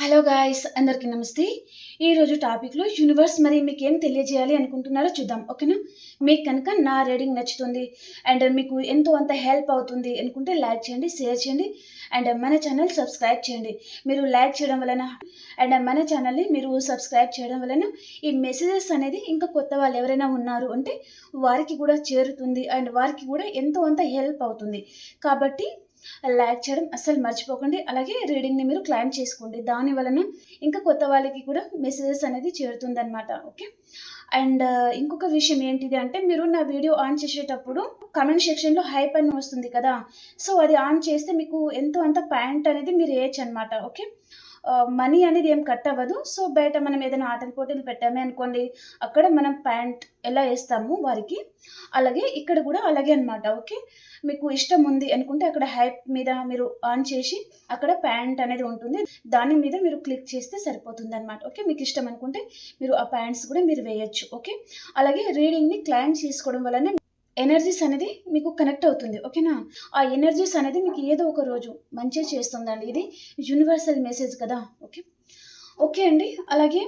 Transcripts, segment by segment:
Hello guys, అందరికీ నమస్తే. ఈరోజు టాపిక్లో యూనివర్స్ మరి మీకు ఏం తెలియజేయాలి అనుకుంటున్నారో చూద్దాం. ఓకేనా? మీకు కనుక నా రీడింగ్ నచ్చుతుంది అండ్ మీకు ఎంతో అంత హెల్ప్ అవుతుంది అనుకుంటే లైక్ చేయండి, షేర్ చేయండి అండ్ మన ఛానల్ సబ్స్క్రైబ్ చేయండి. మీరు లైక్ చేయడం వలన అండ్ మన ఛానల్ని మీరు సబ్స్క్రైబ్ చేయడం వలన ఈ మెసేజెస్ అనేది ఇంకా కొత్త వాళ్ళు ఎవరైనా ఉన్నారు అంటే వారికి కూడా చేరుతుంది అండ్ వారికి కూడా ఎంతో అంత హెల్ప్ అవుతుంది. కాబట్టి లైక్ చేయడం అస్సలు మర్చిపోకండి. అలాగే రీడింగ్ని మీరు క్లైమ్ చేసుకోండి. దాని వలన ఇంకా కొత్త వాళ్ళకి కూడా మెసేజెస్ అనేది చేరుతుందన్నమాట. ఓకే. అండ్ ఇంకొక విషయం ఏంటిది అంటే, మీరు నా వీడియో ఆన్ చేసేటప్పుడు కమెంట్ సెక్షన్లో హైప్ అని వస్తుంది కదా, సో అది ఆన్ చేస్తే మీకు ఎంతో అంత పాయింట్ అనేది మీరు వేయచ్చు అనమాట. ఓకే. మనీ అనేది ఏం కట్ అవ్వదు. సో బయట మనం ఏదైనా ఆటల పోటీలు పెట్టామే అనుకోండి, అక్కడ మనం ప్యాంట్ ఎలా వేస్తాము వారికి, అలాగే ఇక్కడ కూడా అలాగే అనమాట. ఓకే. మీకు ఇష్టం ఉంది అనుకుంటే అక్కడ హైప్ మీద మీరు ఆన్ చేసి అక్కడ ప్యాంట్ అనేది ఉంటుంది, దాని మీద మీరు క్లిక్ చేస్తే సరిపోతుంది అనమాట. ఓకే. మీకు ఇష్టం అనుకుంటే మీరు ఆ ప్యాంట్స్ కూడా మీరు వేయచ్చు. ఓకే. అలాగే రీడింగ్ని క్లైమ్ చేసుకోవడం వలన ఎనర్జీస్ అనేది మీకు కనెక్ట్ అవుతుంది. ఓకేనా? ఆ ఎనర్జీస్ అనేది మీకు ఏదో ఒక రోజు మంచిగా చేస్తుందండి. ఇది యూనివర్సల్ మెసేజ్ కదా. ఓకే. ఓకే అండి. అలాగే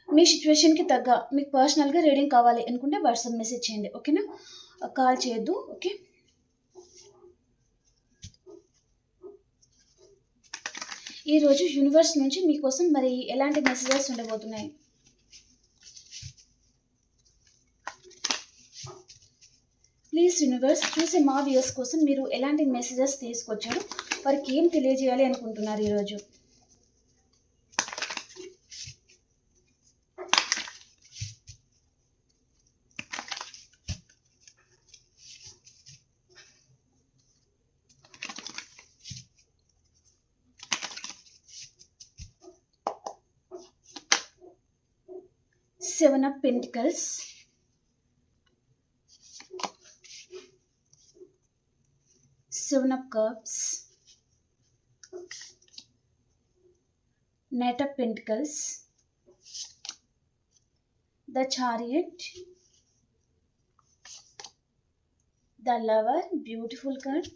మీ సిచ్యువేషన్కి తగ్గ మీకు పర్సనల్గా రీడింగ్ కావాలి అనుకుంటే వాట్సాప్ మెసేజ్ చేయండి. ఓకేనా? కాల్ చేయొద్దు. ఓకే. ఈరోజు యూనివర్స్ నుంచి మీకోసం మరి ఎలాంటి మెసేజెస్ ఉండబోతున్నాయి? ప్లీజ్ యూనివర్స్, చూసే మా వ్యూయర్స్ కోసం మీరు ఎలాంటి మెసేజెస్ తీసుకొచ్చారు, వారికి ఏం తెలియజేయాలి అనుకుంటున్నారు ఈరోజు? Seven of Pentacles, Seven of Cups, Knight of Pentacles, the Chariot, the Lover, beautiful card,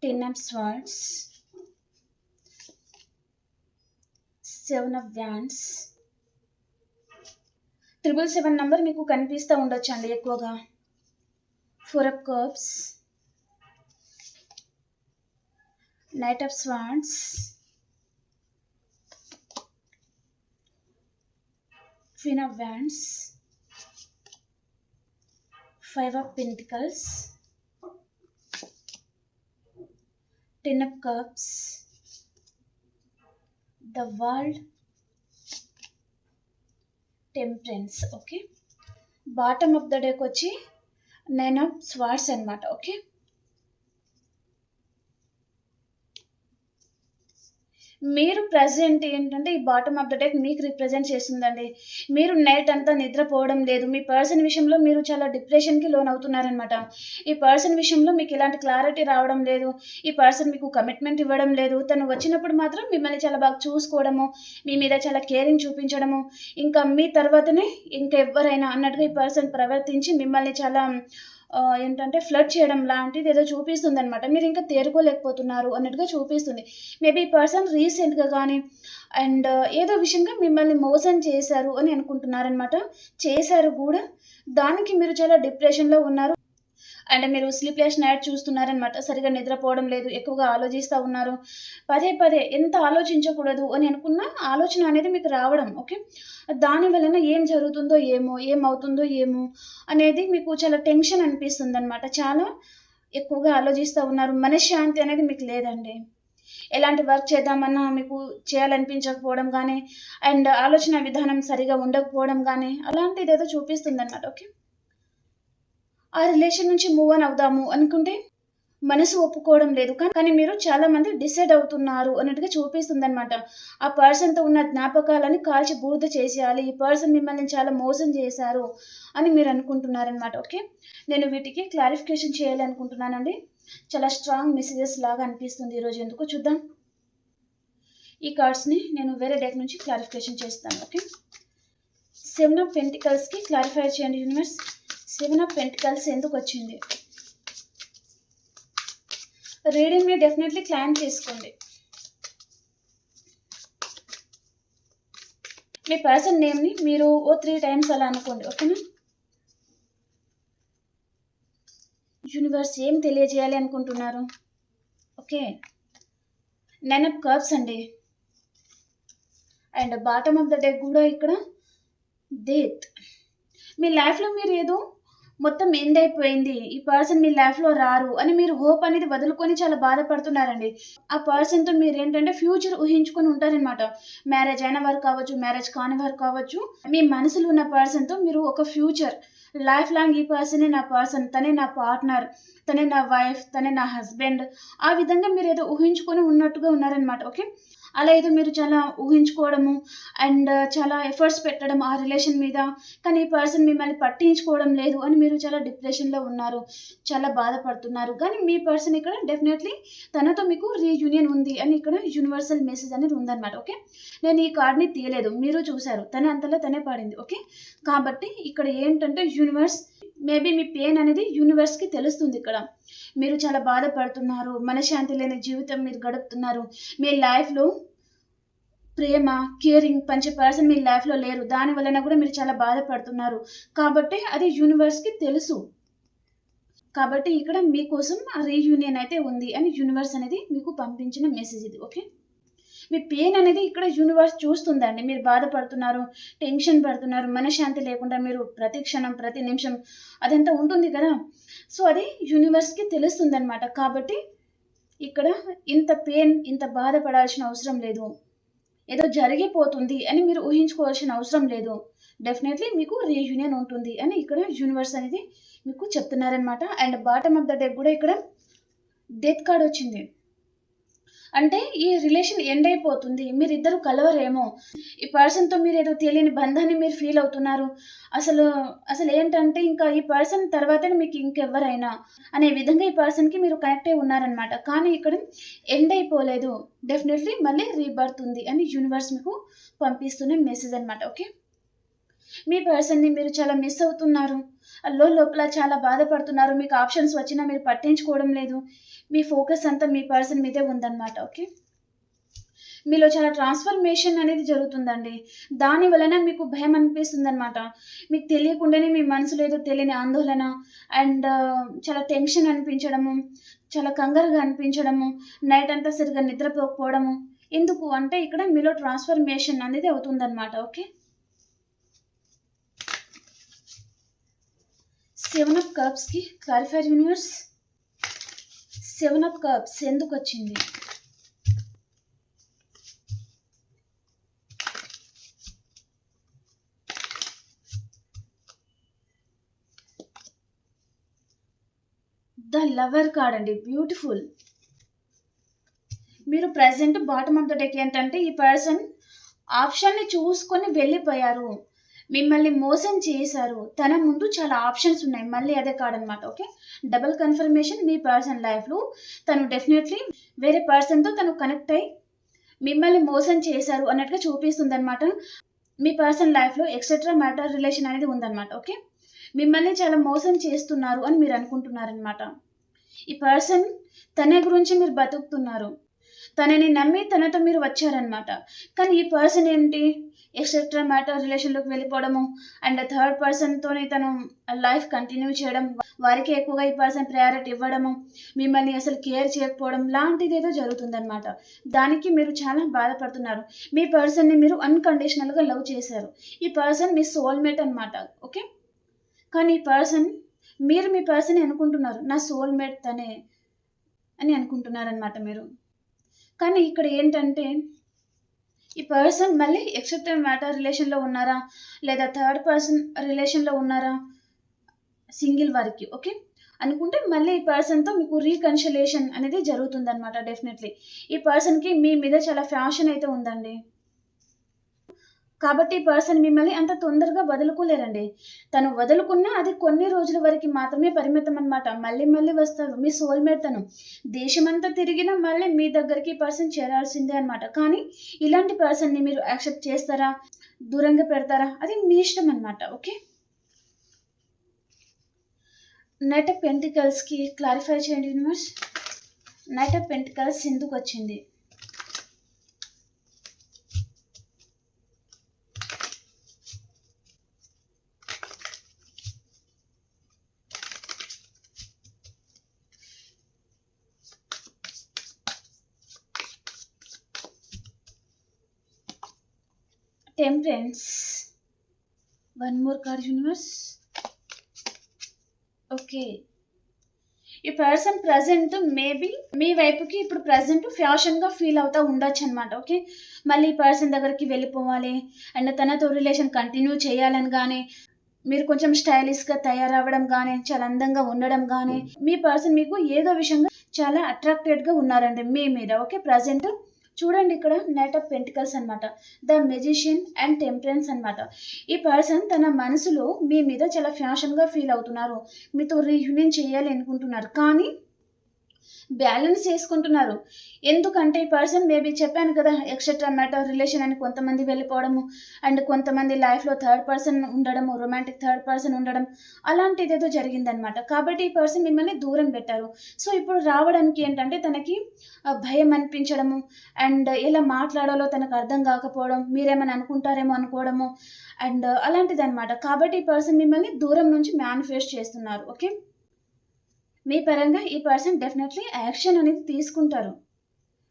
Ten of Swords, Seven of Wands. 777 number మీకు కనిపిస్తూ ఉండొచ్చు అండి ఎక్కువగా. Four of Cups, Knight of Swords, Queen of Wands, Five of Pentacles, Ten of Cups, the World, Temperance. Okay. Bottom of the డేకి వచ్చి nine of swords అనమాట. Okay. మీరు present ఏంటంటే ఈ బాటమ్ ఆఫ్ ద డెక్ మీకు represent చేస్తుందండి. మీరు night అంతా నిద్రపోవడం లేదు. మీ పర్సన్ విషయంలో మీరు చాలా డిప్రెషన్కి లోన్ అవుతున్నారనమాట. ఈ పర్సన్ విషయంలో మీకు ఎలాంటి క్లారిటీ రావడం లేదు. ఈ పర్సన్ మీకు కమిట్మెంట్ ఇవ్వడం లేదు. తను వచ్చినప్పుడు మాత్రం మిమ్మల్ని చాలా బాగా చూసుకోవడము, మీ మీద చాలా కేరింగ్ చూపించడము, ఇంకా మీ తర్వాతనే ఇంకెవ్వరైనా అన్నట్టుగా ఈ పర్సన్ ప్రవర్తించి మిమ్మల్ని చాలా ఏంటంటే ఫ్లడ్ చేయడం లాంటిది ఏదో చూపిస్తుంది అనమాట. మీరు ఇంకా తేరుకోలేకపోతున్నారు అన్నట్టుగా చూపిస్తుంది. మేబీ ఈ పర్సన్ రీసెంట్గా కానీ అండ్ ఏదో విషయంగా మిమ్మల్ని మోసం చేశారు అని అనుకుంటున్నారనమాట. చేశారు కూడా. దానికి మీరు చాలా డిప్రెషన్లో ఉన్నారు అండ్ మీరు స్లీప్లెస్ నైట్ చూస్తున్నారనమాట. సరిగా నిద్రపోవడం లేదు, ఎక్కువగా ఆలోచిస్తూ ఉన్నారు. పదే పదే ఎంత ఆలోచించకూడదు అని అనుకున్న ఆలోచన అనేది మీకు రావడం. ఓకే. దాని వలన ఏం జరుగుతుందో ఏమో, ఏమవుతుందో ఏమో అనేది మీకు చాలా టెన్షన్ అనిపిస్తుంది అనమాట. చాలా ఎక్కువగా ఆలోచిస్తూ ఉన్నారు. మనశ్శాంతి అనేది మీకు లేదండి. ఎలాంటి వర్క్ చేద్దామన్నా మీకు చేయాలనిపించకపోవడం కానీ అండ్ ఆలోచన విధానం సరిగా ఉండకపోవడం కానీ అలాంటిది ఏదో చూపిస్తుంది అనమాట. ఓకే. ఆ రిలేషన్ నుంచి మూవ్ ఆన్ అవుదాము అనుకుంటే మనసు ఒప్పుకోవడం లేదు. కానీ మీరు చాలా మంది డిసైడ్ అవుతున్నారు అన్నట్టుగా చూపిస్తుంది అనమాట. ఆ పర్సన్తో ఉన్న జ్ఞాపకాలని కాల్చి బూడిద చేసేయాలి, ఈ పర్సన్ మిమ్మల్ని చాలా మోసం చేశారు అని మీరు అనుకుంటున్నారనమాట. ఓకే. నేను వీటికి క్లారిఫికేషన్ చేయాలి అనుకుంటున్నానండి. చాలా స్ట్రాంగ్ మెసేజెస్ లాగా అనిపిస్తుంది ఈరోజు. ఎందుకు చూద్దాం. ఈ కార్డ్స్ని నేను వేరే డెక్ నుంచి క్లారిఫికేషన్ చేస్తాను. ఓకే. సెవెన్ ఆఫ్ పెంటికల్స్కి క్లారిఫై చేయండి యూనివర్స్. సెవెన్ ఆఫ్ పెంటికల్స్ ఎందుకు వచ్చింది? రీడింగ్ని డెఫినెట్లీ క్లైమ్ చేసుకోండి. మీ పర్సన్ నేమ్ని మీరు ఓ 3 టైమ్స్ అలా అనుకోండి. ఓకేనా? యూనివర్స్ ఏం తెలియజేయాలి అనుకుంటున్నారు? ఓకే, 9 ఆఫ్ కప్స్ అండి. And bottom of the deck కూడా ఇక్కడ డెత్. మీ లైఫ్లో మీరు ఏదో మొత్తం ఎండ్ అయిపోయింది, ఈ పర్సన్ మీ లైఫ్లో రారు అని మీరు హోప్ అనేది వదులుకొని చాలా బాధపడుతున్నారండి. ఆ పర్సన్తో మీరు ఏంటంటే ఫ్యూచర్ ఊహించుకొని ఉంటారనమాట. మ్యారేజ్ అయిన వారు కావచ్చు, మ్యారేజ్ కాని వారు కావచ్చు. మీ మనసులో ఉన్న పర్సన్తో మీరు ఒక ఫ్యూచర్ లైఫ్ లాంగ్, ఈ పర్సనే నా పర్సన్, తనే నా పార్ట్నర్, తనే నా వైఫ్, తనే నా హస్బెండ్, ఆ విధంగా మీరు ఏదో ఊహించుకొని ఉన్నట్టుగా ఉన్నారనమాట. ఓకే, అలా ఏదో మీరు చాలా ఊహించుకోవడము అండ్ చాలా ఎఫర్ట్స్ పెట్టడం ఆ రిలేషన్ మీద, కానీ ఈ పర్సన్ మిమ్మల్ని పట్టించుకోవడం లేదు అని మీరు చాలా డిప్రెషన్లో ఉన్నారు, చాలా బాధపడుతున్నారు. కానీ మీ పర్సన్ ఇక్కడ డెఫినెట్లీ తనతో మీకు రీయూనియన్ ఉంది అని ఇక్కడ యూనివర్సల్ మెసేజ్ అనేది ఉందన్నమాట. ఓకే, నేను ఈ కార్డ్ని తీయలేదు, మీరు చూశారు, తన అంతలో తనే పడింది. ఓకే, కాబట్టి ఇక్కడ ఏంటంటే యూనివర్స్ మేబీ మీ పెయిన్ అనేది యూనివర్స్కి తెలుస్తుంది. ఇక్కడ మీరు చాలా బాధపడుతున్నారు, మనశ్శాంతి లేని జీవితం మీరు గడుపుతున్నారు, మీ లైఫ్లో ప్రేమ, కేరింగ్ పంచే పర్సన్ మీ లైఫ్లో లేరు, దాని వలన కూడా మీరు చాలా బాధపడుతున్నారు. కాబట్టి అది యూనివర్స్కి తెలుసు. కాబట్టి ఇక్కడ మీకోసం ఆ రీయూనియన్ అయితే ఉంది అని యూనివర్స్ అనేది మీకు పంపించిన మెసేజ్ ఇది. ఓకే, మీ పెయిన్ అనేది ఇక్కడ యూనివర్స్ చూస్తుందండి. మీరు బాధపడుతున్నారు, టెన్షన్ పడుతున్నారు, మనశ్శాంతి లేకుండా మీరు ప్రతి క్షణం ప్రతి నిమిషం అదంతా ఉంటుంది కదా. సో అది యూనివర్స్కి తెలుస్తుంది అనమాట. కాబట్టి ఇక్కడ ఇంత పెయిన్, ఇంత బాధపడాల్సిన అవసరం లేదు, ఏదో జరిగిపోతుంది అని మీరు ఊహించుకోవాల్సిన అవసరం లేదు. డెఫినెట్లీ మీకు రీయూనియన్ ఉంటుంది అని ఇక్కడ యూనివర్స్ అనేది మీకు చెప్తున్నారనమాట. And bottom of the deck కూడా ఇక్కడ డెత్ కార్డ్ వచ్చింది. అంటే ఈ రిలేషన్ ఎండ్ అయిపోతుంది, మీరిద్దరు కలవరేమో, ఈ పర్సన్తో మీరు ఏదో తెలియని బంధాన్ని మీరు ఫీల్ అవుతున్నారు. అసలు ఏంటంటే ఇంకా ఈ పర్సన్ తర్వాతనే మీకు ఇంకెవరైనా అనే విధంగా ఈ పర్సన్కి మీరు కనెక్ట్ అయి ఉన్నారనమాట. కానీ ఇక్కడ ఎండ్ అయిపోలేదు, డెఫినెట్లీ మళ్ళీ రీబర్త్ ఉంది అని యూనివర్స్ మీకు పంపిస్తున్న మెసేజ్ అనమాట. ఓకే, మీ పర్సన్ని మీరు చాలా మిస్ అవుతున్నారు, లోపల చాలా బాధపడుతున్నారు, మీకు ఆప్షన్స్ వచ్చినా మీరు పట్టించుకోవడం లేదు, మీ ఫోకస్ అంతా మీ పర్సన్ మీదే ఉందన్నమాట. ఓకే, మీలో చాలా ట్రాన్స్ఫర్మేషన్ అనేది జరుగుతుందండి. దాని వలన మీకు భయం అనిపిస్తుంది అనమాట. మీకు తెలియకుండానే మీ మనసులో ఏదో తెలియని ఆందోళన అండ్ చాలా టెన్షన్ అనిపించడము, చాలా కంగారుగా అనిపించడము, నైట్ అంతా సరిగ్గా నిద్రపోకపోవడము. ఎందుకు అంటే ఇక్కడ మీలో ట్రాన్స్ఫర్మేషన్ అనేది అవుతుందన్నమాట. ఓకే, 7 ఆఫ్ కప్స్కి క్లారిఫైర్ యూనివర్స్. 7 ఆఫ్ కప్స్ ఎందుకు వచ్చింది? ద లవర్ కార్డ్ అండి, బ్యూటిఫుల్. మీరు present bottom of the deck ఏంటంటే ఈ పర్సన్ ఆప్షన్ని చూసుకొని వెళ్ళిపోయారు, మిమ్మల్ని మోసం చేశారు, తన ముందు చాలా ఆప్షన్స్ ఉన్నాయి, మళ్ళీ అదే కార్డ్ అనమాట. Okay, double confirmation. మీ పర్సన్ లైఫ్లో తను డెఫినెట్లీ వేరే పర్సన్తో తను కనెక్ట్ అయ్యి మిమ్మల్ని మోసం చేశారు అన్నట్టుగా చూపిస్తుంది అనమాట. మీ పర్సన్ లైఫ్లో ఎక్సెట్రా మ్యాటర్ రిలేషన్ అనేది ఉందన్నమాట. ఓకే, మిమ్మల్ని చాలా మోసం చేస్తున్నారు అని మీరు అనుకుంటున్నారనమాట. ఈ పర్సన్ తన గురించి మీరు బతుకుతున్నారు, తనని నమ్మి తనతో మీరు వచ్చారనమాట. కానీ ఈ పర్సన్ ఏంటి, ఎక్సెట్రా మ్యాటర్ రిలేషన్లోకి వెళ్ళిపోవడము అండ్ థర్డ్ పర్సన్తోనే తను లైఫ్ కంటిన్యూ చేయడం, వారికి ఎక్కువగా ఈ పర్సన్ ప్రయారిటీ ఇవ్వడము, మిమ్మల్ని అసలు కేర్ చేయకపోవడం లాంటిది ఏదో జరుగుతుందన్నమాట. దానికి మీరు చాలా బాధపడుతున్నారు. మీ పర్సన్ని మీరు అన్కండిషనల్గా లవ్ చేశారు, ఈ పర్సన్ మీ సోల్మేట్ అనమాట. ఓకే, కానీ ఈ పర్సన్ మీరు మీ పర్సన్ అనుకుంటున్నారు, నా సోల్మేట్ తనే అని అనుకుంటున్నారనమాట మీరు. కానీ ఇక్కడ ఏంటంటే ఈ పర్సన్ మళ్ళీ ఎక్సెప్టెడ్ మ్యాటర్ రిలేషన్లో ఉన్నారా లేదా థర్డ్ పర్సన్ రిలేషన్లో ఉన్నారా సింగిల్ వారికి. ఓకే, అనుకుంటే మళ్ళీ ఈ పర్సన్తో మీకు రీకన్సిలేషన్ అనేది జరుగుతుందన్నమాట. డెఫినెట్లీ ఈ పర్సన్కి మీ మీద చాలా ఫ్యాషన్ అయితే ఉందండి. కాబట్టి ఈ పర్సన్ మిమ్మల్ని అంత తొందరగా వదులుకోలేరండి. తను వదులుకున్నా అది కొన్ని రోజుల వరకు మాత్రమే పరిమితం అనమాట. మళ్ళీ మళ్ళీ వస్తారు, మీ సోల్మేట్ తను. దేశమంతా తిరిగినా మళ్ళీ మీ దగ్గరికి ఈ పర్సన్ చేరాల్సిందే అనమాట. కానీ ఇలాంటి పర్సన్ని మీరు యాక్సెప్ట్ చేస్తారా, దూరంగా పెడతారా, అది మీ ఇష్టం అనమాట. ఓకే, నైట్ ఆఫ్ పెంటికల్స్కి క్లారిఫై చేయండి యూనివర్స్. నైట్ ఆఫ్ పెంటికల్స్ ఎందుకు వచ్చింది? Temperance. One more card universe. Okay, ఈ పర్సన్ ప్రజెంట్ మేబీ మీ వైపుకి ఇప్పుడు ప్రజెంట్ ఫ్యాషన్గా ఫీల్ అవుతా ఉండొచ్చు అనమాట. ఓకే, మళ్ళీ ఈ పర్సన్ దగ్గరికి వెళ్ళిపోవాలి అండ్ తనతో రిలేషన్ కంటిన్యూ చేయాలని కానీ, మీరు కొంచెం స్టైలిష్గా తయారవ్వడం కానీ, చాలా అందంగా ఉండడం కానీ, మీ పర్సన్ మీకు ఏదో విషయంగా చాలా అట్రాక్టెడ్గా ఉన్నారండి మీ మీద. ఓకే, ప్రజెంట్ చూడండి ఇక్కడ నైట్ ఆఫ్ పెంటికల్స్ అనమాట, ద మెజిషియన్ అండ్ టెంపరెన్స్ అనమాట. ఈ పర్సన్ తన మనసులో మీ మీద చాలా ఫ్యాషన్గా ఫీల్ అవుతున్నారు, మీతో రీయూనియన్ చేయాలి అనుకుంటున్నారు, కానీ బ్యాలెన్స్ చేసుకుంటున్నారు. ఎందుకంటే ఈ పర్సన్ మేబీ చెప్పాను కదా, ఎక్సెట్రా మ్యాటర్ రిలేషన్ అని కొంతమంది వెళ్ళిపోవడము అండ్ కొంతమంది లైఫ్లో థర్డ్ పర్సన్ ఉండడము, రొమాంటిక్ థర్డ్ పర్సన్ ఉండడం, అలాంటిది ఏదో జరిగిందనమాట. కాబట్టి ఈ పర్సన్ మిమ్మల్ని దూరం పెట్టారు. సో ఇప్పుడు రావడానికి ఏంటంటే తనకి భయం అనిపించడము అండ్ ఎలా మాట్లాడాలో తనకు అర్థం కాకపోవడం, మీరేమని అనుకుంటారేమో అనుకోవడము అండ్ అలాంటిది అనమాట. కాబట్టి ఈ పర్సన్ మిమ్మల్ని దూరం నుంచి మేనిఫెస్ట్ చేస్తున్నారు. ఓకే, మీ పరంగా ఈ పర్సన్ డెఫినెట్లీ యాక్షన్ అనేది తీసుకుంటారు,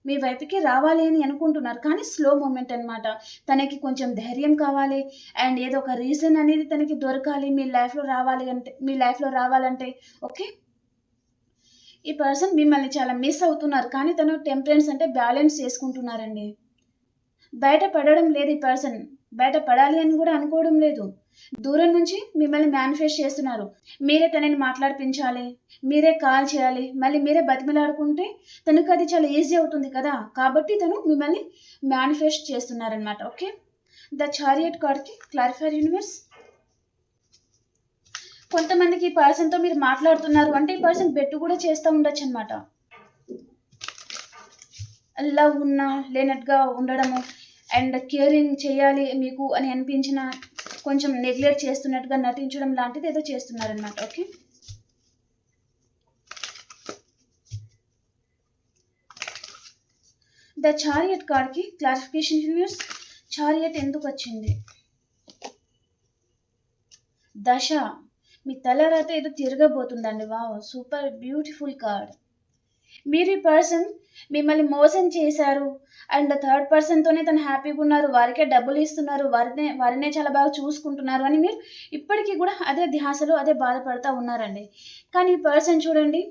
మీ వైపుకి రావాలి అని అనుకుంటున్నారు, కానీ స్లో మూమెంట్ అనమాట. తనకి కొంచెం ధైర్యం కావాలి అండ్ ఏదో ఒక రీజన్ అనేది తనకి దొరకాలి మీ లైఫ్లో రావాలంటే. ఓకే, ఈ పర్సన్ మిమ్మల్ని చాలా మిస్ అవుతున్నారు, కానీ తను టెంపరెన్స్ అంటే బ్యాలెన్స్ చేసుకుంటున్నారండి. బయట పడడం లేదు ఈ పర్సన్, బయట పడాలి అని కూడా అనుకోవడం లేదు. దూరం నుంచి మిమ్మల్ని మేనిఫెస్ట్ చేస్తున్నారు. మీరే తనని మాట్లాడిపించాలి, మీరే కాల్ చేయాలి, మళ్ళీ మీరే బతిమలాడుకుంటే తనకు అది చాలా ఈజీ అవుతుంది కదా. కాబట్టి తను మిమ్మల్ని మేనిఫెస్ట్ చేస్తున్నారనమాట. ఓకే, ద చారియట్ కార్డ్కి క్లారిఫైర్ యూనివర్స్. కొంతమందికి ఈ పర్సన్తో మీరు మాట్లాడుతున్నారు అంటే ఈ పర్సన్ బెట్ కూడా చేస్తూ ఉండొచ్చు అనమాట. లవ్ ఉన్నా లేనట్టుగా ఉండడము అండ్ కేరింగ్ చేయాలి మీకు అని అనిపించిన కొంచెం నెగ్లెక్ట్ చేస్తున్నట్టుగా నటించడం లాంటిది ఏదో చేస్తున్నారనమాట. ఓకే, ద చారియట్ కార్డ్కి క్లారిఫికేషన్ యూనివర్స్. చారియట్ ఎందుకు వచ్చింది? దశ. మీ తలరాత ఏదో తిరగబోతుందండి. Wow, super beautiful card. మీరు ఈ పర్సన్ మిమ్మల్ని మోసం చేశారు అండ్ థర్డ్ పర్సన్తోనే తను హ్యాపీగా ఉన్నారు, వారికే డబ్బులు ఇస్తున్నారు, వారినే చాలా బాగా చూసుకుంటున్నారు అని మీరు ఇప్పటికీ కూడా అదే ధ్యాసలో అదే బాధపడుతూ ఉన్నారండి. కానీ ఈ పర్సన్ చూడండి,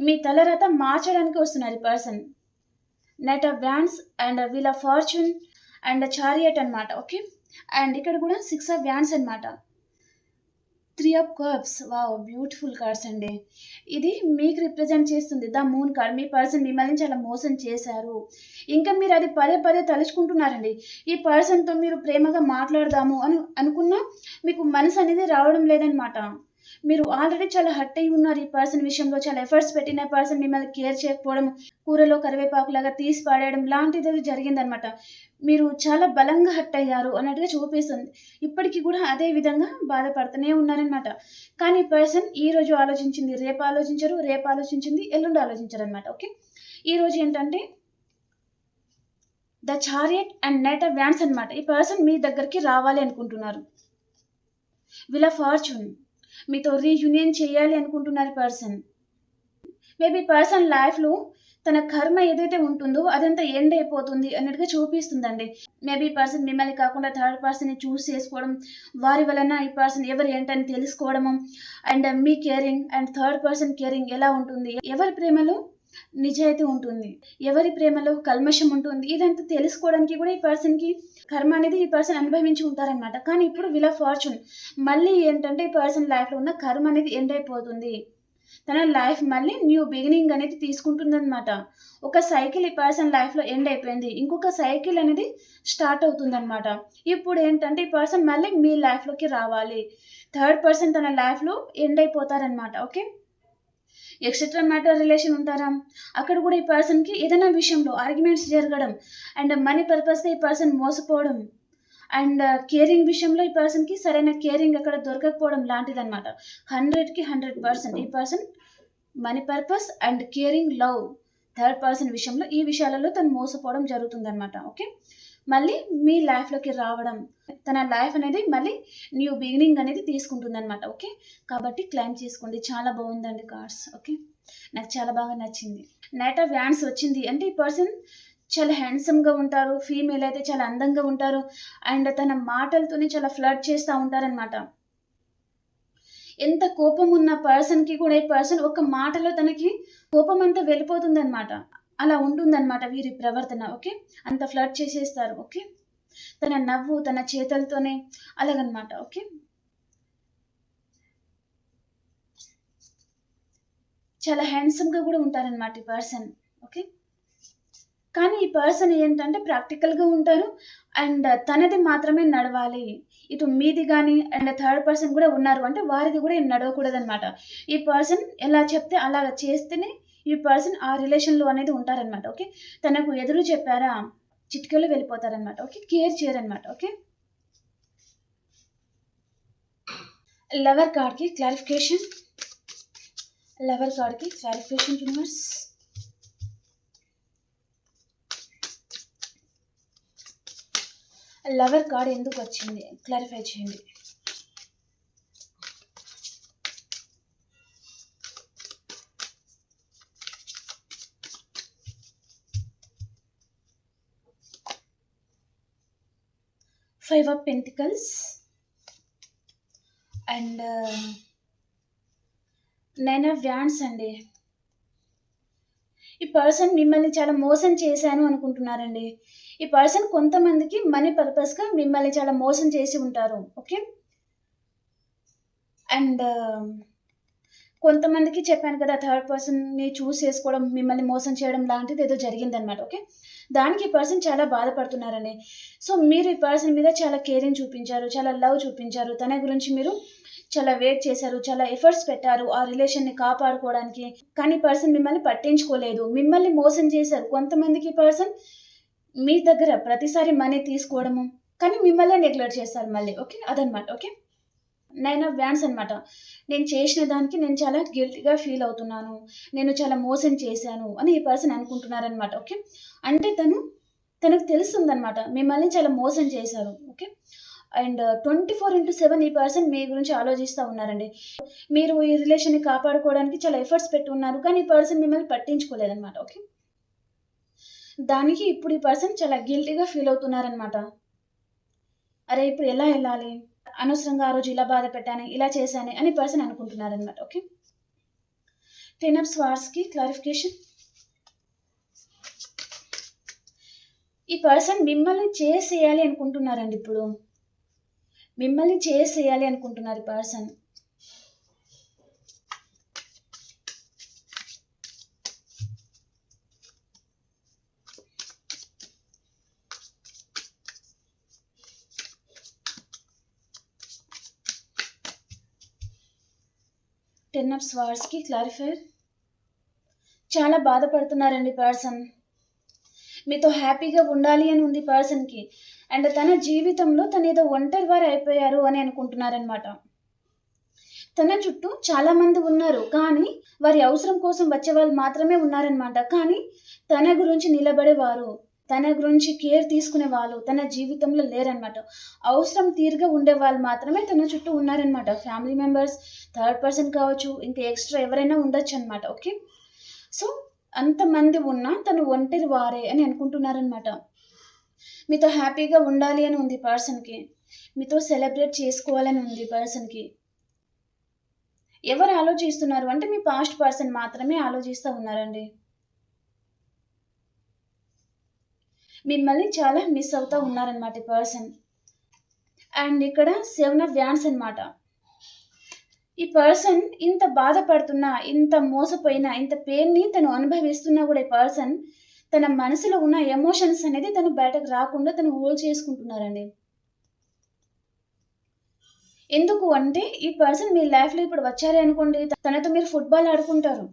మీ తలరాత మార్చడానికి వస్తున్నారు ఈ person. Knight of wands and wheel of fortune and chariot అనమాట. ఓకే, అండ్ ఇక్కడ కూడా 6 ఆఫ్ వ్యాండ్స్ అనమాట, 3 of cups. Wow, beautiful cards అండి. ఇది మీకు రిప్రజెంట్ చేస్తుంది ద మూన్ కార్డ్. మీ పర్సన్ మిమ్మల్ని చాలా మోసం చేశారు, ఇంకా మీరు అది పదే పదే తలుచుకుంటున్నారండి. ఈ పర్సన్తో మీరు ప్రేమగా మాట్లాడదాము అని అనుకున్నా మీకు మనసు అనేది రావడం లేదనమాట. మీరు ఆల్రెడీ చాలా హర్ట్ అయి ఉన్నారు ఈ పర్సన్ విషయంలో. చాలా ఎఫర్ట్స్ పెట్టిన పర్సన్ మిమ్మల్ని కేర్ చేయకపోవడం, కూరలో కరివేపాకులాగా తీసి పాడేయడం లాంటిది జరిగిందనమాట. మీరు చాలా బలంగా హర్ట్ అయ్యారు అన్నట్టుగా చూపిస్తుంది. ఇప్పటికీ కూడా అదే విధంగా బాధపడుతూనే ఉన్నారనమాట. కానీ ఈ పర్సన్ ఈ రోజు ఆలోచించింది రేపు ఆలోచించరు, రేపు ఆలోచించింది ఎల్లుండి ఆలోచించరు అనమాట. ఓకే, ఈరోజు ఏంటంటే the chariot and night of wands అనమాట. ఈ పర్సన్ మీ దగ్గరికి రావాలి అనుకుంటున్నారు. వీల్ ఆఫ్ ఫార్చ్యూన్, మీతో రీయూనియన్ చేయాలి అనుకుంటున్నారు పర్సన్. మేబీ పర్సన్ లైఫ్లో తన కర్మ ఏదైతే ఉంటుందో అదంతా ఎండ్ అయిపోతుంది అన్నట్టుగా చూపిస్తుందండి. మేబీ పర్సన్ మిమ్మల్ని కాకుండా థర్డ్ పర్సన్ని చూస్ చేసుకోవడం, వారి వలన ఈ పర్సన్ ఎవరు ఏంటని తెలుసుకోవడము అండ్ మీ caring and third person caring ఎలా ఉంటుంది, ఎవరి ప్రేమలో నిజాయితీ ఉంటుంది, ఎవరి ప్రేమలో కల్మషం ఉంటుంది, ఇదంతా తెలుసుకోవడానికి కూడా ఈ పర్సన్కి కర్మ అనేది ఈ పర్సన్ అనుభవించి ఉంటారనమాట. కానీ ఇప్పుడు వీల్ ఆఫ్ ఫార్చ్యూన్, మళ్ళీ ఏంటంటే ఈ పర్సన్ లైఫ్లో ఉన్న కర్మ అనేది ఎండ్ అయిపోతుంది, తన లైఫ్ మళ్ళీ న్యూ బిగినింగ్ అనేది తీసుకుంటుంది అనమాట. ఒక సైకిల్ ఈ పర్సన్ లైఫ్లో ఎండ్ అయిపోయింది, ఇంకొక సైకిల్ అనేది స్టార్ట్ అవుతుంది అనమాట. ఇప్పుడు ఏంటంటే ఈ పర్సన్ మళ్ళీ మీ లైఫ్లోకి రావాలి, థర్డ్ పర్సన్ తన లైఫ్లో ఎండ్ అయిపోతారనమాట. ఓకే, ఎక్సెట్రా మ్యాటర్ రిలేషన్ ఉంటారా, అక్కడ కూడా ఈ పర్సన్కి ఏదైనా విషయంలో ఆర్గ్యుమెంట్స్ జరగడం అండ్ మనీ పర్పస్గా ఈ పర్సన్ మోసపోవడం అండ్ కేరింగ్ విషయంలో ఈ పర్సన్కి సరైన కేరింగ్ అక్కడ దొరకకపోవడం లాంటిదన్నమాట. 100కి 100% ఈ person money purpose and caring love third person విషయంలో ఈ విషయాలలో తను మోసపోవడం జరుగుతుందనమాట. ఓకే. మళ్ళీ మీ లైఫ్‌లోకి రావడం, తన లైఫ్ అనేది మళ్ళీ న్యూ బిగినింగ్ అనేది తీసుకుంటుందనమాట. ఓకే. కాబట్టి క్లెయిమ్ చేసుకోండి. చాలా బాగుందండి కార్డ్స్. ఓకే. నాకు చాలా బాగా నచ్చింది. నైట్ ఆఫ్ వ్యాండ్స్ వచ్చింది అంటే ఈ పర్సన్ చాలా హ్యాండ్సమ్‌గా ఉంటారు. ఫీమేల్ అయితే చాలా అందంగా ఉంటారు. అండ్ తన మాటలతోనే చాలా ఫ్లర్ట్ చేస్తా ఉంటారనమాట. ఎంత కోపం ఉన్న పర్సన్‌కి కూడా ఈ పర్సన్ ఒక మాటలో తనకి కోపమంతా వెళ్ళిపోతుందనమాట. అలా ఉంటుందనమాట వీరి ప్రవర్తన. ఓకే. అంత ఫ్లర్ట్ చేసేస్తారు. ఓకే. తన నవ్వు, తన చేతలతోనే అలాగనమాట. ఓకే. చాలా హ్యాండ్సమ్‌గా గూడా ఉంటారనమాట ఈ పర్సన్. ఓకే. కానీ ఈ పర్సన్ ఏంటంటే ప్రాక్టికల్‌గా ఉంటారు. అండ్ తనది మాత్రమే నడవాలి. ఇటు మీది గాని అండ్ థర్డ్ పర్సన్ గూడా ఉన్నారు అంటే వారిది గూడా ఏం నడవకూడదనమాట. ఈ పర్సన్ ఎలా చెప్తే అలాగ చేస్తేనే ఈ పర్సన్ ఆ రిలేషన్‌లో అనేది ఉంటారనమాట. ఓకే. తనకు ఎదురు చెప్పారా చిటికెలో వెళ్ళిపోతారనమాట. ఓకే. కేర్ చేయరనమాట. ఓకే. లవర్ కార్డ్‌కి క్లారిఫికేషన్. లవర్ కార్డ్‌కి క్లారిఫికేషన్ యూనివర్స్. లవర్ కార్డ్ ఎందుకు వచ్చింది క్లారిఫై చేయండి. Five of pentacles and nine of wands అండి. ఈ పర్సన్ మిమ్మల్ని చాలా మోసం చేశాను అనుకుంటున్నారండి. ఈ పర్సన్ కొంతమందికి మనీ పర్పస్‌గా మిమ్మల్ని చాలా మోసం చేసి ఉంటారు. ఓకే. అండ్ కొంతమందికి చెప్పాను కదా! థర్డ్ పర్సన్‌ని చూజ్ చేసుకోవడం, మిమ్మల్ని మోసం చేయడం లాంటిదేదో జరిగిందనమాట. ఓకే. దానికి ఈ పర్సన్ చాలా బాధపడుతున్నారండి. సో, మీరు ఈ పర్సన్ మీద చాలా కేరింగ్ చూపించారు, చాలా లవ్ చూపించారు. తన గురించి మీరు చాలా వెయిట్ చేశారు, చాలా ఎఫర్ట్స్ పెట్టారు ఆ రిలేషన్‌ని కాపాడుకోవడానికి. కానీ పర్సన్ మిమ్మల్ని పట్టించుకోలేదు. మిమ్మల్ని మోసం చేశారు. కొంతమందికి ఈ పర్సన్ మీ దగ్గర ప్రతిసారి మనీ తీసుకోవడము, కానీ మిమ్మల్నే నెగ్లెక్ట్ చేస్తారు మళ్ళీ. ఓకే. అదనమాట. ఓకే. నైన్ ఆఫ్ వ్యాండ్స్ అనమాట. నేను చేసిన దానికి నేను చాలా గిల్టీగా ఫీల్ అవుతున్నాను. నేను చాలా మోసం చేశాను అని ఈ పర్సన్ అనుకుంటున్నారనమాట. ఓకే. అంటే తనకు తెలుస్తుందనమాట. మిమ్మల్ని చాలా మోసం చేశారు. ఓకే. అండ్ 24/7 ఈ పర్సన్ మీ గురించి ఆలోచిస్తా ఉన్నారండి. మీరు ఈ రిలేషన్‌ని కాపాడుకోవడానికి చాలా ఎఫర్ట్స్ పెట్టి ఉన్నారు. కానీ ఈ పర్సన్ మిమ్మల్ని పట్టించుకోలేదనమాట. ఓకే. దానికి ఇప్పుడు ఈ పర్సన్ చాలా గిల్టీగా ఫీల్ అవుతున్నారనమాట. అరే! ఇప్పుడు ఎలా ఎళ్ళాలి? అనవసరంగా ఆ రోజు ఇలా బాధ పెట్టానే, ఇలా చేశానే అని పర్సన్ అనుకుంటున్నారనమాట. ఓకే. 10 ఆఫ్ స్వార్డ్స్‌కి క్లారిఫికేషన్. ఈ పర్సన్ మిమ్మల్ని చేసేయాలి అనుకుంటున్నారండి ఇప్పుడు. మిమ్మల్ని చేసేయాలి అనుకుంటున్నారు ఈ పర్సన్. టెన్ ఆఫ్ స్వార్డ్స్‌కి క్లారిఫైర్. చాలా బాధపడుతున్నారండి పర్సన్. మీతో హ్యాపీగా ఉండాలి అని ఉంది పర్సన్‌కి. అండ్ తన జీవితంలో తనేదో ఒంటరివారు అయిపోయారు అని అనుకుంటున్నారనమాట. తన చుట్టూ చాలామంది ఉన్నారు. కానీ వారి అవసరం కోసం వచ్చేవాళ్ళు మాత్రమే ఉన్నారనమాట. కానీ తన గురించి నిలబడేవారు, తన గురించి కేర్ తీసుకునేవాళ్ళు తన జీవితంలో లేరనమాట. అవసరం తీరుగా ఉండేవాళ్ళు మాత్రమే తన చుట్టూ ఉన్నారనమాట. ఫ్యామిలీ మెంబర్స్, థర్డ్ పర్సన్ కావచ్చు, ఇంకా ఎక్స్‌ట్రా ఎవరైనా ఉండొచ్చనమాట. ఓకే. సో, అంతమంది ఉన్నా తను ఒంటరి వారే అని అనుకుంటున్నారనమాట. మీతో హ్యాపీగా ఉండాలి అని ఉంది పర్సన్‌కి. మీతో సెలబ్రేట్ చేసుకోవాలని ఉంది పర్సన్‌కి. ఎవరు ఆలోచిస్తున్నారు అంటే మీ పాస్ట్ పర్సన్ మాత్రమే ఆలోచిస్తా ఉన్నారండి. మిమ్మల్ని చాలా మిస్ అవుతా ఉన్నారనమాట ఈ పర్సన్. అండ్ ఇక్కడ 7 ఆఫ్ వ్యాండ్స్ అనమాట. ఈ పర్సన్ ఇంత బాధపడుతున్నా, ఇంత మోసపోయినా, ఇంత పెయిన్‌ని తను అనుభవిస్తున్నా కూడా ఈ పర్సన్ తన మనసులో ఉన్న ఎమోషన్స్ అనేది తను బయటకు రాకుండా తను హోల్డ్ చేసుకుంటున్నారండి. ఎందుకు అంటే ఈ పర్సన్ మీ లైఫ్‌లో ఇప్పుడు వచ్చారే అనుకోండి, తనతో మీరు ఫుట్‌బాల్ ఆడుకుంటారు.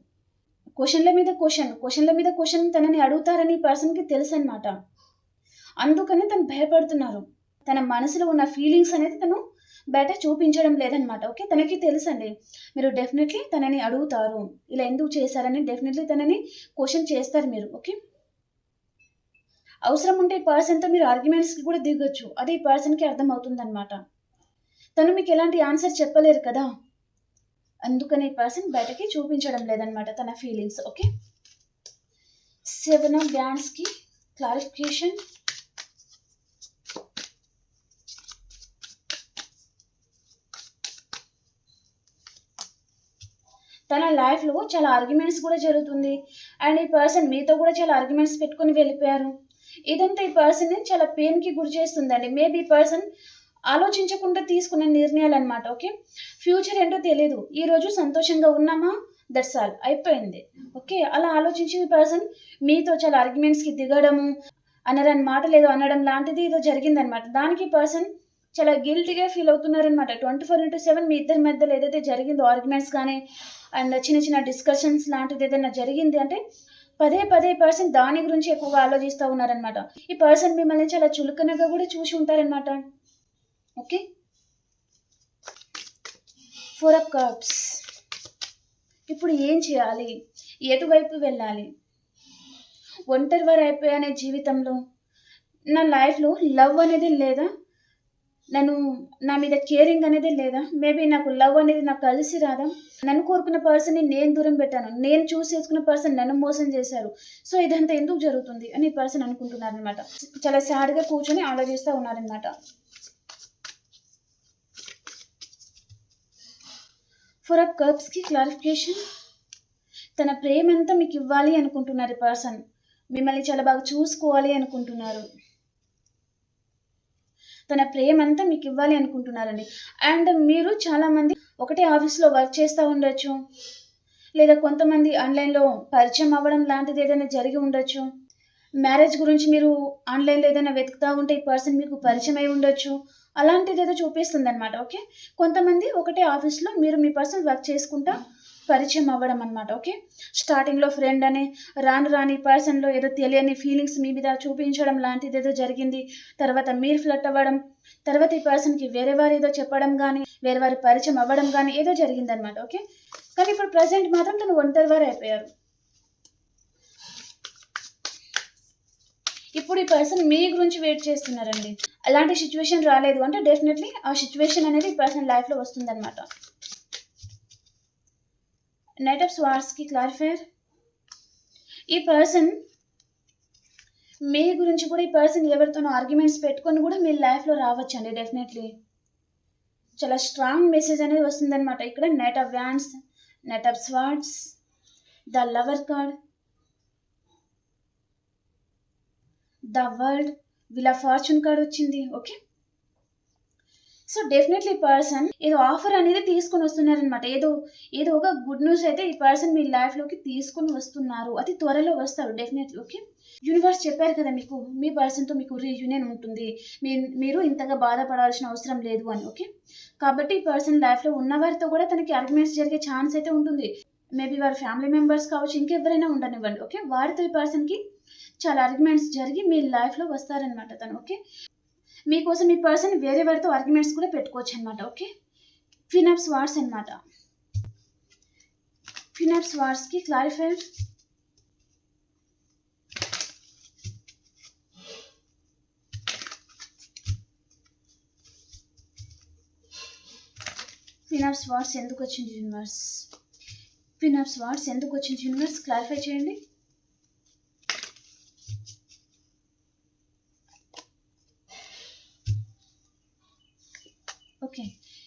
క్వెషన్‌ల మీద క్వెషన్, క్వెషన్‌ల మీద క్వెషన్ తనని అడుగుతారని ఈ పర్సన్‌కి తెలుసనమాట. అందుకని తను భయపడుతున్నారు. తన మనసులో ఉన్న ఫీలింగ్స్ అనేది తను బయట చూపించడం లేదనమాట. ఓకే. తనకి తెలుసండి. మీరు డెఫినెట్‌లీ తనని అడుగుతారు. ఇలా ఎందుకు చేశారని డెఫినెట్‌లీ తనని క్వెషన్ చేస్తారు మీరు. ఓకే. అవసరం ఉంటే ఈ పర్సన్‌తో మీరు ఆర్గ్యుమెంట్స్‌కి కూడా దిగొచ్చు. అది ఈ పర్సన్‌కి అర్థమవుతుందనమాట. తను మీకు ఎలాంటి ఆన్సర్ చెప్పలేరు కదా! అందుకని ఈ పర్సన్ బయటకి చూపించడం లేదనమాట తన ఫీలింగ్స్. ఓకే. 7 ఆఫ్ వ్యాండ్స్‌కి క్లారిఫికేషన్. తన లైఫ్‌లో చాలా ఆర్గ్యుమెంట్స్ కూడా జరుగుతుంది. అండ్ ఈ పర్సన్ మీతో కూడా చాలా ఆర్గ్యుమెంట్స్ పెట్టుకొని వెళ్ళిపోయారు. ఇదంతా ఈ పర్సన్‌ని చాలా పెయిన్‌కి గురి చేస్తుందండి. మేబీ ఈ పర్సన్ ఆలోచించకుండా తీసుకున్న నిర్ణయాలనమాట. ఓకే. ఫ్యూచర్ ఏంటో తెలీదు. ఈరోజు సంతోషంగా ఉన్నామా? That's all. అయిపోయింది. ఓకే. అలా ఆలోచించి ఈ పర్సన్ మీతో చాలా ఆర్గ్యుమెంట్స్‌కి దిగడము, అనరాని మాటలేదో అనడం లాంటిది ఏదో జరిగిందనమాట. దానికి ఈ పర్సన్ చాలా గిల్టీ‌గా ఫీల్ అవుతున్నారనమాట. 24/7 మీ ఇద్దరి మధ్యలో ఏదైతే జరిగిందో ఆర్గ్యుమెంట్స్ గానీ, అండ్ చిన్న చిన్న డిస్కషన్స్ లాంటిదేదైనా జరిగింది అంటే, పదే పదే ఈ పర్సన్ దాని గురించి ఎక్కువగా ఆలోచిస్తా ఉన్నారనమాట. ఈ పర్సన్ మిమ్మల్ని చాలా చులకనగా గూడా చూసి ఉంటారనమాట. ఓకే. 4 of cups. ఇప్పుడు ఏం చేయాలి? ఎటువైపు వెళ్ళాలి? ఒంటరివారైపోయానే జీవితంలో. నా లైఫ్‌లో లవ్ అనేది లేదా? నా మీద కేరింగ్ అనేది లేదా? మేబీ నాకు లవ్ అనేది నాకు కలిసి రాదా? నన్ను కోరుకున్న పర్సన్‌ని నేను దూరం పెట్టాను. నేను చూజ్ చేసుకున్న పర్సన్ నన్ను మోసం చేశారు. సో, ఇదంతా ఎందుకు జరుగుతుంది అని ఈ పర్సన్ అనుకుంటున్నారనమాట. చాలా సాడ్‌గా కూర్చొని ఆలోచిస్తా ఉన్నారనమాట. 4 ఆఫ్ కప్స్‌కి క్లారిఫికేషన్. తన ప్రేమంతా మీకివ్వాలి అనుకుంటున్నారు ఈ పర్సన్. మిమ్మల్ని చాలా బాగా చూసుకోవాలి అనుకుంటున్నారు. తన ప్రేమంతా మీకివ్వాలి అనుకుంటున్నారండి. అండ్ మీరు చాలామంది ఒకటే ఆఫీస్‌లో వర్క్ చేస్తా ఉండొచ్చు. లేదా కొంతమంది ఆన్‌లైన్‌లో పరిచయం అవ్వడం లాంటిది ఏదైనా జరిగి ఉండొచ్చు. మ్యారేజ్ గురించి మీరు ఆన్‌లైన్‌లో ఏదైనా వెతుకుతా ఉంటే ఈ పర్సన్ మీకు పరిచయం అయి ఉండొచ్చు. అలాంటిదేదో చూపిస్తుందనమాట. ఓకే. కొంతమంది ఒకటే ఆఫీస్‌లో మీరు మీ పర్సన్ వర్క్ చేసుకుంటా పరిచయం అవ్వడం అనమాట. ఓకే. స్టార్టింగ్‌లో ఫ్రెండ్ అని రాను రాను ఈ పర్సన్‌లో ఏదో తెలియని ఫీలింగ్స్ మీ మీద చూపించడం లాంటిదేదో జరిగింది. తర్వాత మీరు ఫ్లర్ట్ అవ్వడం. తర్వాత ఈ పర్సన్‌కి వేరే వారేదో చెప్పడం గానీ, వేరే వారి పరిచయం అవ్వడం గానీ ఏదో జరిగిందనమాట. ఓకే. కానీ ఇప్పుడు ప్రెజెంట్ మాత్రం తను ఒంటరివారైపోయారు. ఇప్పుడు ఈ పర్సన్ మీ గురించి వెయిట్ చేస్తున్నారండి. అలాంటి సిట్యుయేషన్ రాలేదు అంటే డెఫినెట్‌లీ ఆ సిట్యుయేషన్ అనేది ఈ పర్సన్ లైఫ్‌లో వస్తుందనమాట. నైట్ ఆఫ్ స్వార్డ్స్‌కి క్లారిఫైయర్. ఈ పర్సన్ మీ గురించి కూడా ఈ పర్సన్ ఎవరితోనో ఆర్గ్యుమెంట్స్ పెట్టుకొని కూడా మీ లైఫ్‌లో రావచ్చండి డెఫినెట్‌లీ. చాలా స్ట్రాంగ్ మెసేజ్ అనేది వస్తుందనమాట. ఇక్కడ knight of wands, knight of swords, the lover card, the world, wheel of fortune card వచ్చింది. ఓకే. సో, డెఫినెట్‌లీ పర్సన్ ఏదో ఆఫర్ అనేది తీసుకొని వస్తున్నారనమాట. ఏదో ఒక గుడ్ న్యూస్ అయితే ఈ పర్సన్ మీ లైఫ్‌లోకి తీసుకొని వస్తున్నారు. అతి త్వరలో వస్తారు డెఫినెట్‌లీ. ఓకే. యూనివర్స్ చెప్పారు కదా మీకు, మీ పర్సన్‌తో మీకు రీయూనియన్ ఉంటుంది. మీరు ఇంతగా బాధపడాల్సిన అవసరం లేదు అని. ఓకే. కాబట్టి ఈ పర్సన్ లైఫ్‌లో ఉన్నవారితో కూడా తనకి ఆర్గ్యుమెంట్స్ జరిగే ఛాన్స్ అయితే ఉంటుంది. మేబీ వారి ఫ్యామిలీ మెంబర్స్ కావచ్చు, ఇంకెవరైనా ఉండనివ్వండి. ఓకే. వారితో ఈ పర్సన్‌కి చాలా ఆర్గ్యుమెంట్స్ జరిగి మీ లైఫ్‌లో వస్తారనమాట తను. ఓకే. మీకోసం ఈ పర్సన్ వేరే వారితో ఆర్గ్యుమెంట్స్ కూడా పెట్టుకోవచ్చనమాట. ఓకే. క్వీన్ ఆఫ్ స్వార్డ్స్ అనమాట. క్వీన్ ఆఫ్ స్వార్డ్స్‌కి క్లారిఫైయర్. క్వీన్ ఆఫ్ స్వార్డ్స్ ఎందుకొచ్చింది యూనివర్స్? క్వీన్ ఆఫ్ స్వార్డ్స్ ఎందుకొచ్చింది యూనివర్స్? క్లారిఫై చేయండి. ఓకే.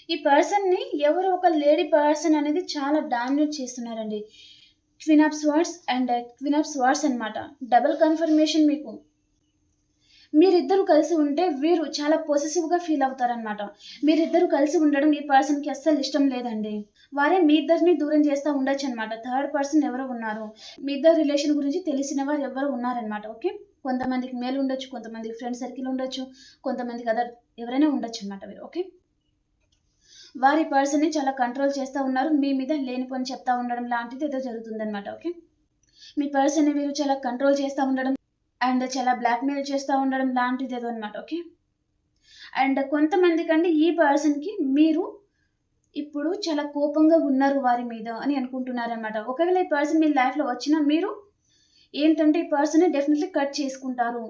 ఈ పర్సన్‌ని ఎవరో ఒక లేడీ పర్సన్ అనేది చాలా డామినేట్ చేస్తున్నారండి. Queen of swords and queen of swords అనమాట. డబుల్ కన్ఫర్మేషన్ మీకు. మీరిద్దరూ కలిసి ఉంటే వీరు చాలా పొసెసివ్‌గా ఫీల్ అవుతారనమాట. మీరిద్దరూ కలిసి ఉండడం ఈ పర్సన్‌కి అస్సలు ఇష్టం లేదండి. వారే మీ ఇద్దరిని దూరం చేస్తా ఉండొచ్చనమాట. థర్డ్ పర్సన్ ఎవరో ఉన్నారు. మీ ఇద్దరి రిలేషన్ గురించి తెలిసిన వారు ఎవ్వరో ఉన్నారనమాట. ఓకే. కొంతమందికి మేల్ ఉండొచ్చు, కొంతమందికి ఫ్రెండ్ సర్కిల్ ఉండొచ్చు, కొంతమందికి అదర్ ఎవరైనా ఉండొచ్చనమాట వీరు. ఓకే. వారి పర్సన్‌ని చాలా కంట్రోల్ చేస్తా ఉన్నారు. మీ మీద లేనిపోని చెప్తా ఉండడం లాంటిది ఏదో జరుగుతుందనమాట. ఓకే. మీ పర్సన్‌ని వీరు చాలా కంట్రోల్ చేస్తా ఉండడం అండ్ చాలా బ్లాక్‌మెయిల్ చేస్తా ఉండడం లాంటిదేదో అనమాట. ఓకే. అండ్ కొంతమందికండి ఈ పర్సన్కి మీరు ఇప్పుడు చాలా కోపంగా ఉన్నారు వారి మీద అని అనుకుంటున్నారనమాట. ఒకవేళ ఈ పర్సన్ మీ లైఫ్లో వచ్చినా మీరు ఏంటంటే ఈ పర్సన్ని డెఫినెట్లీ కట్ చేసుకుంటారు,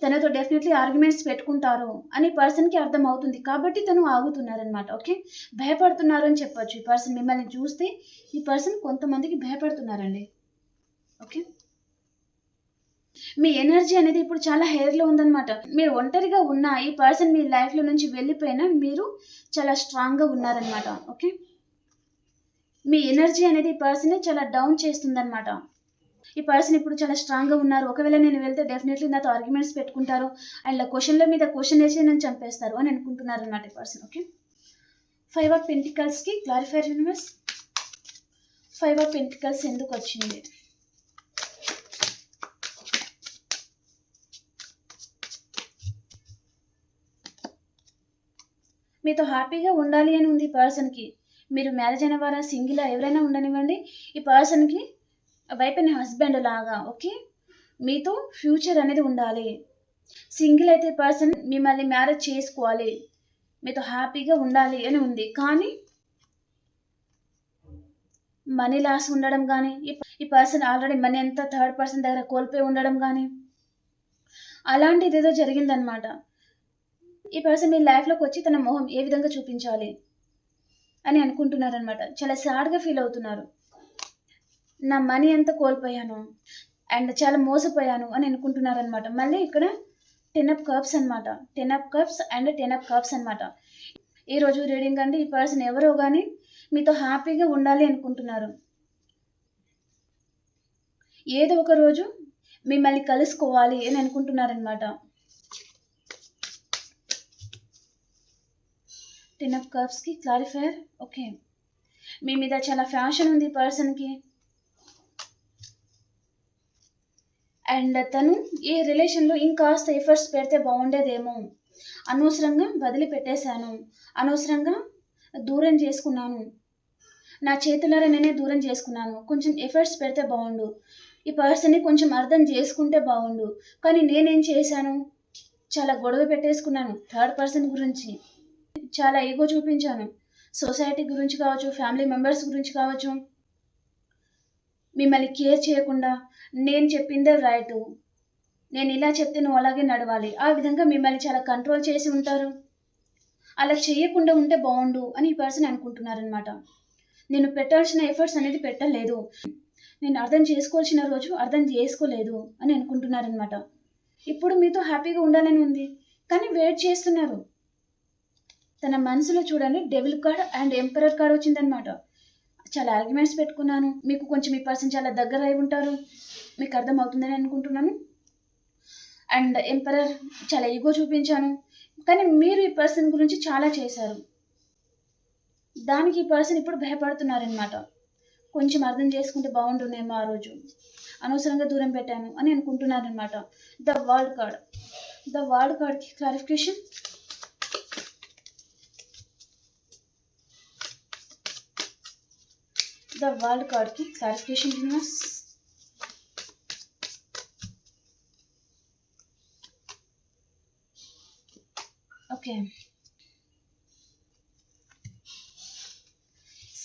తనతో డెఫినెట్లీ ఆర్గ్యుమెంట్స్ పెట్టుకుంటారు అని పర్సన్కి అర్థమవుతుంది. కాబట్టి తను ఆగుతున్నారనమాట. ఓకే, భయపడుతున్నారు అని చెప్పొచ్చు. ఈ పర్సన్ మిమ్మల్ని చూస్తే ఈ పర్సన్ కొంతమందికి భయపడుతున్నారండి. ఓకే, మీ ఎనర్జీ అనేది ఇప్పుడు చాలా హెయిర్లో ఉందన్నమాట. మీరు ఒంటరిగా ఉన్న ఈ పర్సన్ మీ లైఫ్లో నుంచి వెళ్ళిపోయినా మీరు చాలా స్ట్రాంగ్గా ఉన్నారనమాట. ఓకే, మీ ఎనర్జీ అనేది ఈ పర్సన్ని చాలా డౌన్ చేస్తుందన్నమాట. ఈ పర్సన్ ఇప్పుడు చాలా స్ట్రాంగ్గా ఉన్నారు. ఒకవేళ నేను వెళ్తే డెఫినెట్లీ నాతో ఆర్గ్యుమెంట్స్ పెట్టుకుంటారు అండ్ క్వశ్చన్ల మీద క్వశ్చన్ వేసి నన్ను చంపేస్తారు అని అనుకుంటున్నారు అన్నమాట ఈ పర్సన్. ఓకే, 5 ఆఫ్ పెంటికల్స్కి క్లారిఫైర్ యూనివర్స్. 5 ఆఫ్ పెంటికల్స్ ఎందుకు వచ్చింది? మీతో హ్యాపీగా ఉండాలి అని ఉంది ఈ పర్సన్కి. మీరు మ్యారేజ్ అయిన వారా, సింగిల్ ఎవరైనా ఉండనివ్వండి, ఈ పర్సన్కి వైఫ్ అండ్ హస్బెండ్ లాగా. ఓకే, మీతో ఫ్యూచర్ అనేది ఉండాలి. సింగిల్ అయితే పర్సన్ మిమ్మల్ని మ్యారేజ్ చేసుకోవాలి, మీతో హ్యాపీగా ఉండాలి అని ఉంది. కానీ మనీ లాస్ ఉండడం కానీ, ఈ పర్సన్ ఆల్రెడీ మనీ అంతా థర్డ్ పర్సన్ దగ్గర కోల్పోయి ఉండడం కానీ అలాంటిది ఏదో జరిగిందనమాట. ఈ పర్సన్ మీ లైఫ్లోకి వచ్చి తన మొహం ఏ విధంగా చూపించాలి అని అనుకుంటున్నారనమాట. చాలా సాడ్గా ఫీల్ అవుతున్నారు. నా మనీ అంతా కోల్పోయాను అండ్ చాలా మోసపోయాను అని అనుకుంటున్నారనమాట. మళ్ళీ ఇక్కడ 10 ఆఫ్ కప్స్ అనమాట. 10 of cups and 10 of cups అనమాట. ఈరోజు రీడింగ్ అండి, ఈ పర్సన్ ఎవరో కానీ మీతో హ్యాపీగా ఉండాలి అనుకుంటున్నారు. ఏదో ఒక రోజు మిమ్మల్ని కలుసుకోవాలి అని అనుకుంటున్నారనమాట. 10 ఆఫ్ కప్స్కి క్లారిఫైర్. ఓకే, మీ మీద చాలా ఫ్యాషన్ ఉంది ఈ పర్సన్కి. అండ్ తను ఈ రిలేషన్లో ఇంకాస్త ఎఫర్ట్స్ పెడితే బాగుండేదేమో, అనవసరంగా వదిలిపెట్టేశాను, అనవసరంగా దూరం చేసుకున్నాను, నా చేతులారా నేనే దూరం చేసుకున్నాను, కొంచెం ఎఫర్ట్స్ పెడితే బాగుండు, ఈ పర్సన్ని కొంచెం అర్థం చేసుకుంటే బాగుండు, కానీ నేనేం చేశాను, చాలా గొడవ పెట్టేసుకున్నాను థర్డ్ పర్సన్ గురించి, చాలా ఈగో చూపించాను, సొసైటీ గురించి కావచ్చు, ఫ్యామిలీ మెంబర్స్ గురించి కావచ్చు, మిమ్మల్ని కేర్ చేయకుండా నేను చెప్పిందే రైటు, నేను ఇలా చెప్తే నువ్వు అలాగే నడవాలి, ఆ విధంగా మిమ్మల్ని చాలా కంట్రోల్ చేసి ఉంటారు. అలా చేయకుండా ఉంటే బాగుండు అని ఈ పర్సన్ అనుకుంటున్నారనమాట. నేను పెట్టాల్సిన ఎఫర్ట్స్ అనేది పెట్టలేదు, నేను అర్థం చేసుకోవాల్సిన రోజు అర్థం చేసుకోలేదు అని అనుకుంటున్నారనమాట. ఇప్పుడు మీతో హ్యాపీగా ఉండాలని ఉంది కానీ వెయిట్ చేస్తున్నారు. తన మనసులో చూడండి devil card and emperor card వచ్చిందనమాట. చాలా ఆర్గ్యుమెంట్స్ పెట్టుకున్నాను, మీకు కొంచెం ఈ పర్సన్ చాలా దగ్గర అయి ఉంటారు, మీకు అర్థం అవుతుందని అనుకుంటున్నాను. అండ్ ఎంపరర్, చాలా ఈగో చూపించాను, కానీ మీరు ఈ పర్సన్ గురించి చాలా చేశారు, దానికి ఈ పర్సన్ ఇప్పుడు భయపడుతున్నారనమాట. కొంచెం అర్థం చేసుకుంటే బాగుంటుందేమో, ఆ రోజు అనవసరంగా దూరం పెట్టాను అని అనుకుంటున్నారనమాట. The world card. The world కార్డ్కి క్లారిఫికేషన్. ద వరల్డ్ కార్డ్కి క్లారిఫికేషన్ యూనివర్స్. ఓకే,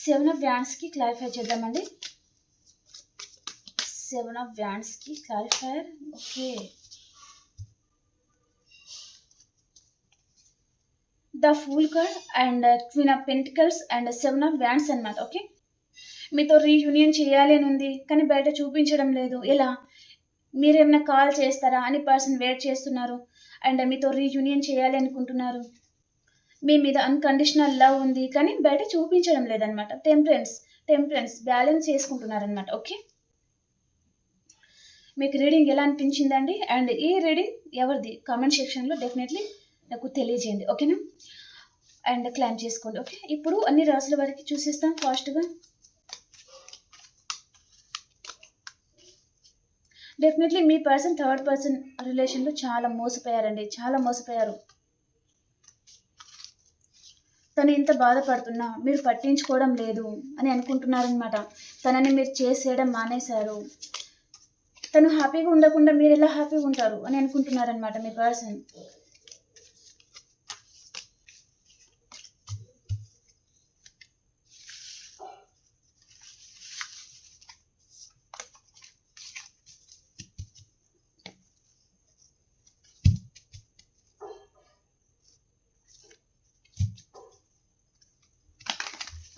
7 ఆఫ్ వ్యాండ్స్కి క్లారిఫై చేద్దామండి. 7 ఆఫ్ వ్యాండ్స్కి clarifier. Okay, the fool card and queen of pentacles and 7 of wands అనమాట. ఓకే, మీతో రీయూనియన్ చేయాలి అని ఉంది కానీ బయట చూపించడం లేదు. ఎలా, మీరేమైనా కాల్ చేస్తారా అని పర్సన్ వెయిట్ చేస్తున్నారు అండ్ మీతో రీయూనియన్ చేయాలి అనుకుంటున్నారు. మీ మీద అన్కండిషనల్ లవ్ ఉంది కానీ బయట చూపించడం లేదనమాట. టెంపరెన్స్ బ్యాలెన్స్ చేసుకుంటున్నారనమాట. ఓకే, మీకు రీడింగ్ ఎలా అనిపించిందండి అండ్ ఈ రీడింగ్ ఎవరిది కామెంట్ సెక్షన్లో డెఫినెట్లీ నాకు తెలియజేయండి. ఓకేనా, అండ్ క్లైమ్ చేసుకోండి. ఓకే, ఇప్పుడు అన్ని రాసుల వారికి చూసేస్తాం ఫాస్ట్గా. డెఫినెట్లీ మీ పర్సన్ థర్డ్ పర్సన్ రిలేషన్లో చాలా మోసపోయారండి, చాలా మోసపోయారు. తను ఇంత బాధపడుతున్నా మీరు పట్టించుకోవడం లేదు అని అనుకుంటున్నారనమాట. తనని మీరు చేసేయడం మానేశారు, తను హ్యాపీగా ఉండకుండా మీరు ఎలా హ్యాపీగా ఉంటారు అని అనుకుంటున్నారనమాట మీ పర్సన్.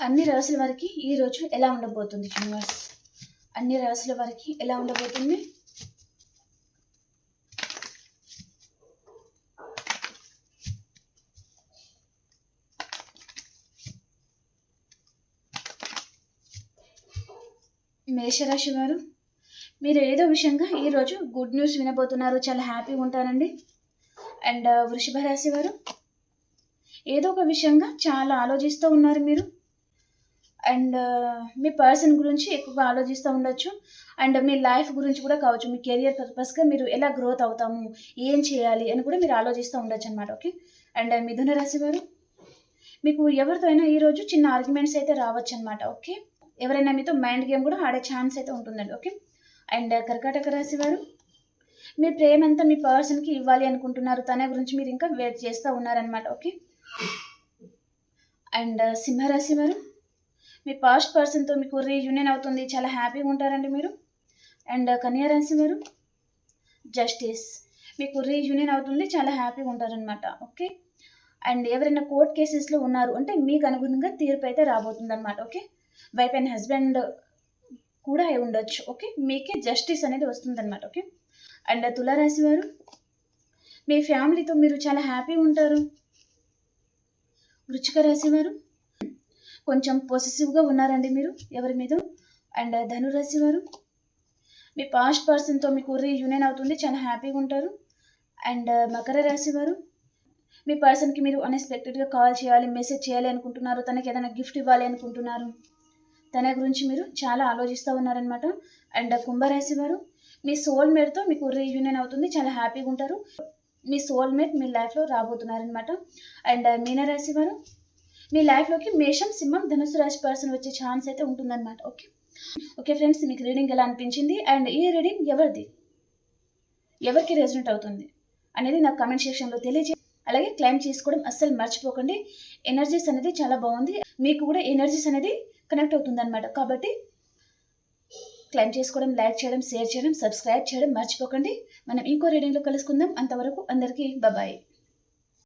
అన్ని రాసుల వారికి ఈరోజు ఎలా ఉండబోతుంది యూనివర్స్? అన్ని రాసుల వారికి ఎలా ఉండబోతుంది? మేషరాశి వారు, మీరు ఏదో విషయంగా ఈరోజు గుడ్ న్యూస్ వినబోతున్నారు, చాలా హ్యాపీగా ఉంటారండి. అండ్ వృషభ రాశి వారు, ఏదో ఒక విషయంగా చాలా ఆలోచిస్తూ ఉన్నారు మీరు. అండ్ మీ పర్సన్ గురించి ఎక్కువగా ఆలోచిస్తూ ఉండొచ్చు. అండ్ మీ లైఫ్ గురించి కూడా కావచ్చు, మీ కెరియర్ పర్పస్గా మీరు ఎలా గ్రోత్ అవుతాము, ఏం చేయాలి అని కూడా మీరు ఆలోచిస్తూ ఉండొచ్చు అనమాట. ఓకే. అండ్ మిథున రాశి వారు, మీకు ఎవరితో అయినా ఈరోజు చిన్న ఆర్గ్యుమెంట్స్ అయితే రావచ్చు అనమాట. ఓకే. ఎవరైనా మీతో మైండ్ గేమ్ కూడా ఆడే ఛాన్స్ అయితే ఉంటుందండి. ఓకే. అండ్ కర్కాటక రాశి వారు, మీ ప్రేమ అంతా మీ పర్సన్కి ఇవ్వాలి అనుకుంటున్నారు, తన గురించి మీరు ఇంకా వెయిట్ చేస్తూ ఉన్నారనమాట. ఓకే. అండ్ సింహరాశి వారు, మీ పాస్ట్ పర్సన్తో మీకు రీయూనియన్ అవుతుంది, చాలా హ్యాపీగా ఉంటారండి మీరు. అండ్ కన్యా రాశి వారు, జస్టిస్, మీకు రీయూనియన్ అవుతుంది, చాలా హ్యాపీగా ఉంటారనమాట. ఓకే. అండ్ ఎవరైనా కోర్ట్ కేసెస్లో ఉన్నారు అంటే మీకు అనుగుణంగా తీర్పు అయితే రాబోతుంది అనమాట. ఓకే. వైఫ్ అండ్ హస్బెండ్ కూడా అయి ఉండొచ్చు. ఓకే. మీకే జస్టిస్ అనేది వస్తుంది అనమాట. ఓకే. అండ్ తులారాశి వారు, మీ ఫ్యామిలీతో మీరు చాలా హ్యాపీగా ఉంటారు. వృశ్చిక రాశి వారు, కొంచెం పొసెసివ్గా ఉన్నారండి మీరు ఎవరి మీద. అండ్ ధనురాశి వారు, మీ పాస్ట్ పర్సన్తో మీకు రీయూనియన్ అవుతుంది, చాలా హ్యాపీగా ఉంటారు. అండ్ మకర రాశి వారు, మీ పర్సన్కి మీరు అన్ఎక్స్పెక్టెడ్గా కాల్ చేయాలి, మెసేజ్ చేయాలి అనుకుంటున్నారు, తనకి ఏదైనా గిఫ్ట్ ఇవ్వాలి అనుకుంటున్నారు, తన గురించి మీరు చాలా ఆలోచిస్తూ ఉన్నారనమాట. అండ్ కుంభరాశి వారు, మీ సోల్మేట్తో మీకు రీయూనియన్ అవుతుంది, చాలా హ్యాపీగా ఉంటారు. మీ సోల్మేట్ మీ లైఫ్లో రాబోతున్నారనమాట. అండ్ మీనరాశి వారు, మీ లైఫ్లోకి మేషం, సింహం, ధనుసు రాశి పర్సన్ వచ్చే ఛాన్స్ అయితే ఉంటుందన్నమాట. ఓకే. ఓకే ఫ్రెండ్స్, మీకు రీడింగ్ ఎలా అనిపించింది అండ్ ఈ రీడింగ్ ఎవరికి రెజొనేట్ అవుతుంది అనేది నాకు కామెంట్ సెక్షన్లో తెలియజేయండి. అలాగే క్లైమ్ చేసుకోవడం అస్సలు మర్చిపోకండి. ఎనర్జీస్ అనేది చాలా బాగుంది, మీకు కూడా ఎనర్జీస్ అనేది కనెక్ట్ అవుతుంది అనమాట. కాబట్టి క్లైమ్ చేసుకోవడం, లైక్ చేయడం, షేర్ చేయడం, సబ్స్క్రైబ్ చేయడం మర్చిపోకండి. మనం ఇంకో రీడింగ్లో కలుసుకుందాం. అంతవరకు అందరికీ బాయ్.